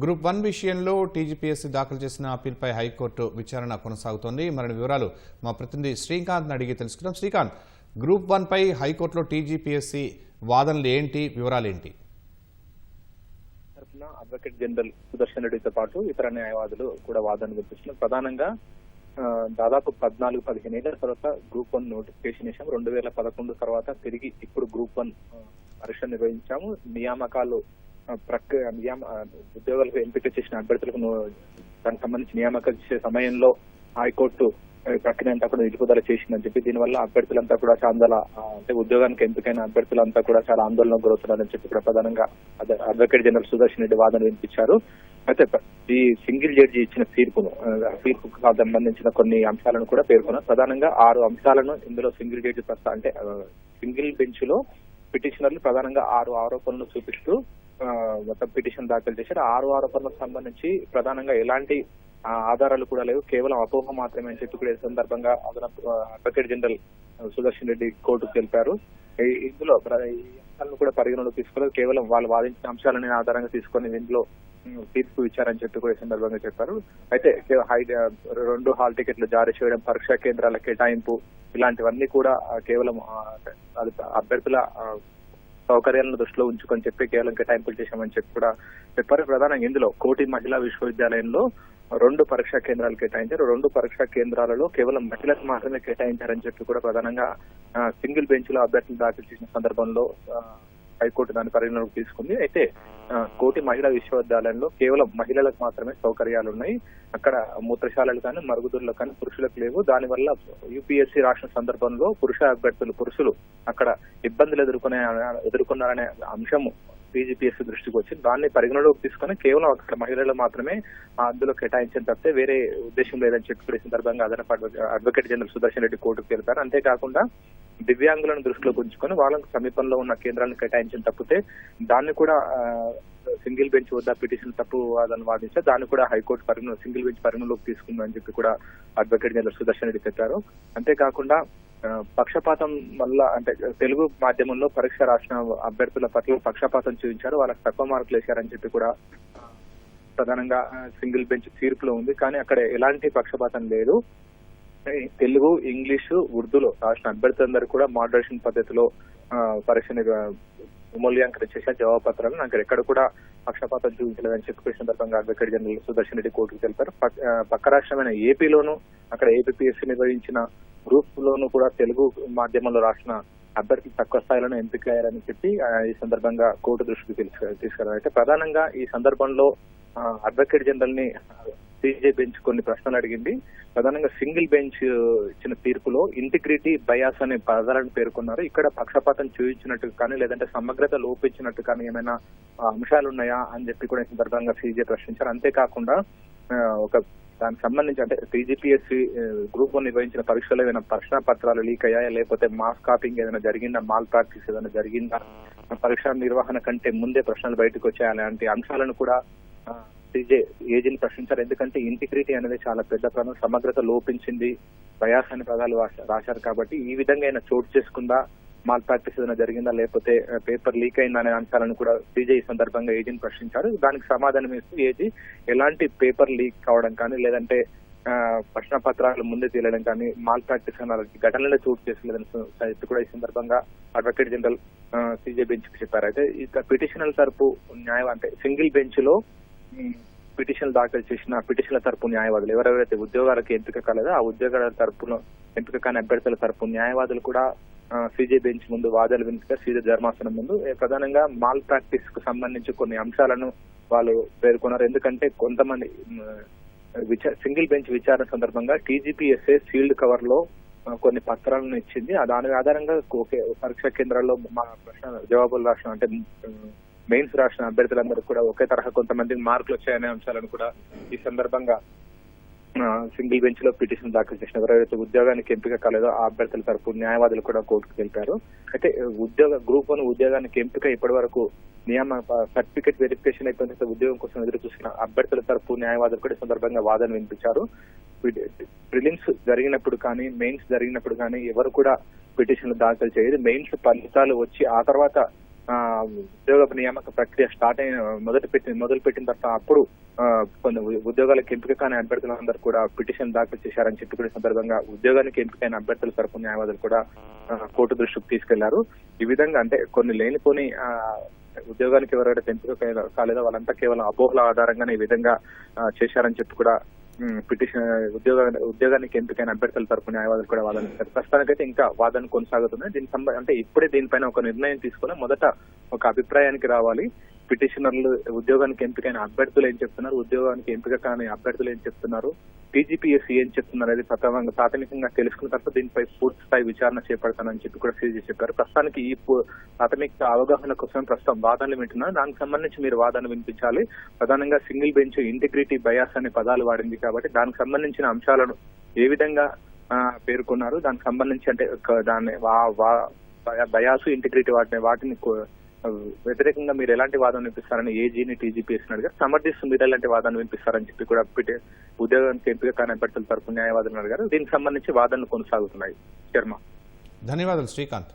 Group 1 విషయంలో TGPSC దాఖలు చేసిన అప్పీల్పై హైకోర్టు విచారణ కొనసాగుతోంది. మరిన్ని వివరాలు మా ప్రతినిధి శ్రీకాంత్ అడిగి తెలుసుకుందాం. శ్రీకాంత్, గ్రూప్ 1 పై హైకోర్టులో టీజీపీఎస్సీ వాదనలు ఏంటి, వివరాలేంటి? అడ్వకేట్ జనరల్ సుదర్శన్ రెడ్డితో పాటు ఇతర న్యాయవాదులు కూడా వాదనలు వినిపిస్తున్నారు. ప్రధానంగా దాదాపు 14-15 ఏళ్ల తర్వాత గ్రూప్ 1 నోటిఫికేషన్ ఇచ్చాము. 2011 తర్వాత తిరిగి ఇప్పుడు గ్రూప్ 1 పరీక్ష నిర్వహించాము. నియామకాలు ఉద్యోగాలకు ఎంపిక చేసిన అభ్యర్థులకు దానికి సంబంధించి నియామకాలు చేసే సమయంలో హైకోర్టు ప్రక్రియ అంతా కూడా నిలుపుదల చేసిందని చెప్పి దీనివల్ల అభ్యర్థులంతా కూడా చాలా అంటే ఉద్యోగానికి ఎంపికైన అభ్యర్థులంతా కూడా చాలా ఆందోళనకు గురవుతున్నారని చెప్పి కూడా ప్రధానంగా అడ్వకేట్ జనరల్ సుదర్శన్ రెడ్డి వాదన వినిపించారు. అయితే ఈ సింగిల్ జడ్జి ఇచ్చిన తీర్పుకు సంబంధించిన కొన్ని అంశాలను కూడా పేర్కొన్నారు. ప్రధానంగా 6 అంశాలను ఇందులో సింగిల్ జడ్జి అంటే సింగిల్ బెంచ్ లో పిటిషనర్లు ప్రధానంగా 6 ఆరోపణలు చూపిస్తూ మొత్తం పిటిషన్ దాఖలు చేశారు. 6 ఆరోపణలకు సంబంధించి ప్రధానంగా ఎలాంటి ఆధారాలు కూడా లేవు, కేవలం అపోహ మాత్రమే అని చెప్పి కూడా ఈ సందర్భంగా అడ్వకేట్ జనరల్ సుదర్శన్ రెడ్డి కోర్టుకు తెలిపారు. ఇందులో ఈ అంశాలను కూడా పరిగణలోకి తీసుకోలేదు, కేవలం వాళ్ళు వాదించిన అంశాలని ఆధారంగా తీసుకొని ఇందులో తీర్పు ఇచ్చారని చెప్పి కూడా ఈ సందర్భంగా చెప్పారు. అయితే 2 హాల్ టికెట్లు జారీ చేయడం, పరీక్షా కేంద్రాల కేటాయింపు ఇలాంటివన్నీ కూడా కేవలం అభ్యర్థుల సౌకర్యాలను దృష్టిలో ఉంచుకొని చెప్పి కేవలం కేటాయింపులు చేశామని చెప్పి కూడా చెప్పారు. ప్రధానంగా ఇందులో కోటి మహిళా విశ్వవిద్యాలయంలో 2 పరీక్షా కేంద్రాలు కేటాయించారు. 2 పరీక్షా కేంద్రాలలో కేవలం మహిళలకు మాత్రమే కేటాయించారని చెప్పి కూడా ప్రధానంగా సింగిల్ బెంచ్ లో అభ్యర్థులు దాఖలు చేసిన సందర్భంలో హైకోర్టు దాని పరిగణలోకి తీసుకుంది. అయితే కోటి మహిళా విశ్వవిద్యాలయంలో కేవలం మహిళలకు మాత్రమే సౌకర్యాలు ఉన్నాయి. అక్కడ మూత్రశాలలు కానీ మరుగుదొడ్లు కానీ పురుషులకు లేవు. దానివల్ల యూపీఎస్సీ రాసిన సందర్భంలో పురుషులు అక్కడ ఇబ్బందులు ఎదుర్కొన్నారనే అంశము టీజీపీఎస్సీ దృష్టికి వచ్చింది. దాన్ని పరిగణలోకి తీసుకుని కేవలం అక్కడ మహిళలు మాత్రమే అందులో కేటాయించిన తప్పితే వేరే ఉద్దేశం లేదని చెప్పి సందర్భంగా అదనపు అడ్వకేట్ జనరల్ సుదర్శన్ రెడ్డి కోర్టుకు తెలిపారు. అంతేకాకుండా దివ్యాంగులను దృష్టిలోకి ఉంచుకొని వాళ్ళకు సమీపంలో ఉన్న కేంద్రాలను కేటాయించిన తప్పితే దాన్ని కూడా సింగిల్ బెంచ్ వద్ద పిటిషన్ తప్పు వాదన వాదించారు. దాన్ని కూడా హైకోర్టు సింగిల్ బెంచ్ పరిగణలోకి తీసుకుందని చెప్పి కూడా అడ్వకేట్ జనరల్ సుదర్శన్ రెడ్డి చెప్పారు. అంతేకాకుండా పక్షపాతం వల్ల అంటే తెలుగు మాధ్యమంలో పరీక్ష రాసిన అభ్యర్థుల పట్ల పక్షపాతం చూపించారు, వాళ్ళకి తక్కువ మార్కులు వేశారని చెప్పి కూడా ప్రధానంగా సింగిల్ బెంచ్ తీర్పులో ఉంది. కానీ అక్కడ ఎలాంటి పక్షపాతం లేదు. తెలుగు, ఇంగ్లీషు, ఉర్దూలో రాసిన అభ్యర్థులందరూ కూడా మోడరేషన్ పద్ధతిలో పరీక్షని మూల్యాంకనం చేసిన జవాబు పత్రాలను అక్కడ ఎక్కడ కూడా పక్షపాతం చూపించలేదని చెప్పి సందర్భంగా అడ్వకేట్ జనరల్ సుదర్శన్ రెడ్డి కోర్టుకు తెలిపారు. పక్క రాష్ట్రమైన ఏపీలోను అక్కడ ఏపీఎస్సీ నిర్వహించిన గ్రూప్ లోను కూడా తెలుగు మాధ్యమంలో రాసిన అభ్యర్థులు తక్కువ స్థాయిలోనే ఎంపికయ్యారని చెప్పి ఈ సందర్భంగా కోర్టు దృష్టికి తీసుకెళ్లారు. అయితే ప్రధానంగా ఈ సందర్భంలో అడ్వకేట్ జనరల్ ని సీజే బెంచ్ కొన్ని ప్రశ్నలు అడిగింది. ప్రధానంగా సింగిల్ బెంచ్ ఇచ్చిన తీర్పులో ఇంటిగ్రిటీ బయాస్ అనే పదాలను పేర్కొన్నారు. ఇక్కడ పక్షపాతం చూపించినట్టు కానీ లేదంటే సమగ్రత లోపించినట్టు కానీ ఏమైనా అంశాలు ఉన్నాయా అని చెప్పి కూడా ఈ సందర్భంగా సీజే ప్రశ్నించారు. అంతేకాకుండా దానికి సంబంధించి అంటే టీజీపీఎస్సీ గ్రూప్ 1 నిర్వహించిన పరీక్షలో ఏదైనా ప్రశ్న పత్రాలు లీక్ అయ్యాయా, లేకపోతే మాస్ కాపింగ్ ఏదైనా జరిగిందా, మాల్ ప్రాక్టీస్ ఏదైనా జరిగిందా, పరీక్ష నిర్వహణ కంటే ముందే ప్రశ్నలు బయటకు వచ్చాయి అలాంటి అంశాలను కూడా ఏజీని ప్రశ్నించారు. ఎందుకంటే ఇంటిగ్రిటీ అనేది చాలా పెద్ద పదం, సమగ్రత లోపించింది, బయాస్ అనే పదాలు రాశారు కాబట్టి ఈ విధంగా అయినా చోటు చేసుకుందా, మాల్ ప్రాక్టీస్ ఏదైనా జరిగిందా, లేకపోతే పేపర్ లీక్ అయిందా అనే అంశాలను కూడా సీజే ఈ సందర్భంగా ఏజీని ప్రశ్నించారు. దానికి సమాధానం ఇస్తూ ఏజీ ఎలాంటి పేపర్ లీక్ కావడం కానీ లేదంటే ప్రశ్న పత్రాలు ముందే తీయడం కానీ మాల్ ప్రాక్టీస్ అలాంటి ఘటనలే చోటు చేసుకోలేదని కూడా ఈ సందర్భంగా అడ్వకేట్ జనరల్ సీజే బెంచ్ కి చెప్పారు. అయితే ఇక పిటిషనల్ తరపు న్యాయం అంటే సింగిల్ బెంచ్ లో పిటిషన్ దాఖలు చేసిన పిటిషన్ల తరపు న్యాయవాదులు ఎవరెవరైతే ఉద్యోగాలకు ఎంపిక కాలేదో ఆ ఉద్యోగాల తరపున ఎంపిక కాని అభ్యర్థుల తరపు న్యాయవాదులు కూడా సీజే బెంచ్ ముందు వాదనలు వినిపించారు. సీజే ధర్మాసనం ముందు ప్రధానంగా మాల్ ప్రాక్టీస్ కు సంబంధించి కొన్ని అంశాలను వాళ్ళు పేర్కొన్నారు. ఎందుకంటే కొంతమంది సింగిల్ బెంచ్ విచారణ సందర్భంగా టీజీపీఎస్ఏ సీల్డ్ కవర్ లో కొన్ని పత్రాలను ఇచ్చింది. దాని ఆధారంగా పరీక్షా కేంద్రాల్లో మా ప్రశ్న జవాబులు రాసిన అంటే మెయిన్స్ రాసిన అభ్యర్థులందరూ కూడా ఒకే తరహా కొంతమందికి మార్కులు వచ్చాయనే అంశాలను కూడా ఈ సందర్భంగా సింగిల్ బెంచ్ లో పిటిషన్ దాఖలు చేసిన ఎవరైతే ఉద్యోగానికి ఎంపిక కాలేదో ఆ అభ్యర్థుల తరపు న్యాయవాదులు కూడా కోర్టుకు తెలిపారు. అయితే గ్రూప్ 1 ఉద్యోగానికి ఎంపిక ఇప్పటి వరకు సర్టిఫికేట్ వెరిఫికేషన్ అయిపోయిన ఉద్యోగం కోసం ఎదురు చూసిన అభ్యర్థుల తరపు న్యాయవాదులు కూడా ఈ సందర్భంగా వాదన వినిపించారు. ప్రిలిమ్స్ జరిగినప్పుడు కానీ మెయిన్స్ జరిగినప్పుడు కానీ ఎవరు కూడా పిటిషన్లు దాఖలు చేయదు. మెయిన్స్ ఫలితాలు వచ్చి ఆ తర్వాత ఉద్యోగ నియామక ప్రక్రియ స్టార్ట్ అయిన మొదలు పెట్టిన తర్వాత అప్పుడు కొన్ని ఉద్యోగాలకు ఎంపిక కాని అభ్యర్థులందరూ కూడా పిటిషన్ దాఖలు చేశారని చెప్పి కూడా సందర్భంగా ఉద్యోగానికి ఎంపికైన అభ్యర్థుల తరపు న్యాయవాదులు కూడా కోర్టు దృష్టికి తీసుకెళ్లారు. ఈ విధంగా అంటే కొన్ని లేనిపోని ఉద్యోగానికి ఎవరైతే ఎంపిక కాలేదో వాళ్ళంతా కేవలం అపోహల ఆధారంగానే ఈ విధంగా చేశారని చెప్పి కూడా పిటిషన్ ఉద్యోగానికి ఎంపికైన అభ్యర్థుల తరపు న్యాయవాదులు కూడా వాదన ప్రస్తుతానికైతే ఇంకా వాదన కొనసాగుతుంది. అంటే ఇప్పుడే దీనిపైన ఒక నిర్ణయం తీసుకుని మొదట ఒక అభిప్రాయానికి రావాలి. పిటిషనర్లు ఉద్యోగానికి ఎంపికైన అభ్యర్థులు ఏం చెప్తున్నారు, ఉద్యోగానికి ఎంపిక కాని అభ్యర్థులు ఏం చెప్తున్నారు, టీజీపీఎస్సీ ఏం చెప్తున్నారు అనేది ప్రాథమికంగా తెలుసుకున్న తర్వాత దీనిపై పూర్తి స్థాయి విచారణ చేపడతానని చెప్పి కూడా సీజీ చెప్పారు. ప్రస్తుతానికి ఈ ప్రాథమిక అవగాహన కోసం ప్రస్తుతం వాదనలు వింటున్నారు. దానికి సంబంధించి మీరు వాదన వినిపించాలి. ప్రధానంగా సింగిల్ బెంచ్ ఇంటిగ్రిటీ బయాస్ అనే పదాలు వాడింది కాబట్టి దానికి సంబంధించిన అంశాలను ఏ విధంగా పేర్కొన్నారు, దానికి సంబంధించి అంటే దాన్ని బయాసు ఇంటిగ్రిటీ వాటిని వ్యతిరేకంగా మీరు ఎలాంటి వాదన వినిపిస్తారని ఏజీని టీజీపీఎస్సీని అడిగారు. సమర్థిస్తూ మీరు ఎలాంటి వాదన వినిపిస్తారని చెప్పి కూడా ఉద్యోగానికి ఎంపిక కాని అభ్యర్థుల తరపు న్యాయవాదులు అడిగారు. దీనికి సంబంధించి వాదనలు కొనసాగుతున్నాయి. శర్మ, ధన్యవాదాలు శ్రీకాంత్.